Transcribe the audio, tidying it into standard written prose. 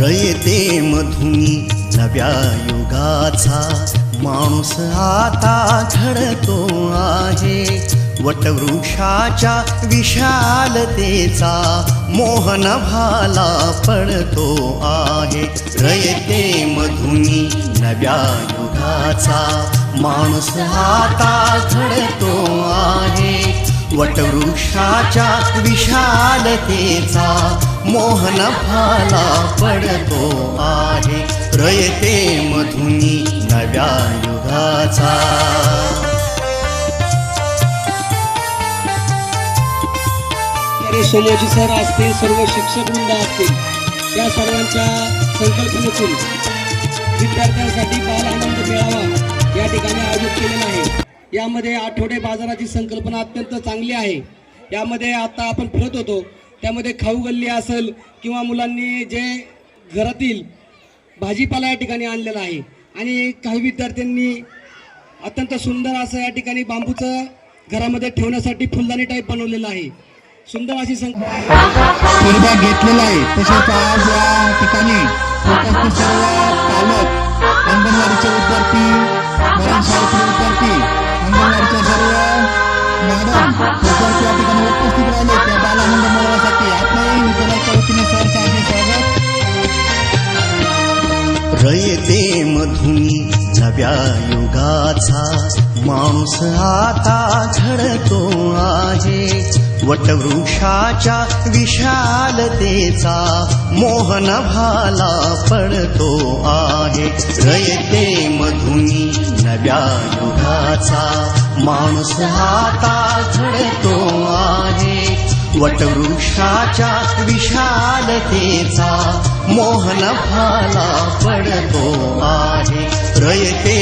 रयते मधुनी नव्या युगाचा माणूस आता घडतो आहे। वटवृक्षाच्या विशालतेचा मोहन भाला पडतो आहे। रयते मधुनी नव्या युगाचा माणूस आता घडतो आहे। वटवृक्षाच्या विशालतेचा मोहन भाला पडतो आहे। रयते मधुनी नव्या युगाचा। सोमयाजी सर असतील, सर्व शिक्षक वृंद असतील, या सर्वांच्या संकल्पनेतून विद्यार्थ्यांसाठी बाल आनंद मेळावा या ठिकाणी आयोजित केलेला आहे। यामध्ये आठवडे बाजाराची संकल्पना अत्यंत चांगली आहे। यामध्ये आता आपण फिरत होतो, त्यामध्ये खाऊ गल्ली असेल किंवा मुलांनी जे घरातील भाजीपाला या ठिकाणी आणलेला आहे आणि काही विद्यार्थ्यांनी अत्यंत सुंदर असं या ठिकाणी बांबूचं घरामध्ये ठेवण्यासाठी फुलदाणी टाईप बनवलेलं आहे। सुंदर अशी सहभाग घेतलेला आहे। तसेच आज या ठिकाणी उपस्थित सर्व पालक, अंगणवाडीचे विद्यार्थी, मराठी शाळेतले विद्यार्थी, अंगणवाडीच्या सर्व मॅडम विद्यार्थी या ठिकाणी उपस्थित राहिले त्या बाल आनंद मेळाव्यासाठी। आपल्याही विद्यालयाच्या वतीने सरचे आधी स्वागत। रयते मधुनी नव्या युगाचा माणूस आता घडतो आहे। वटवृक्षाच्या विशालतेचा मोहन भाला पडतो आहे। रयते मधुनी नव्या युगाचा माणूस आता घडतो आहे। वटवृक्षाच्या विशालतेचा मोहन भाला पडतो आहे। रयते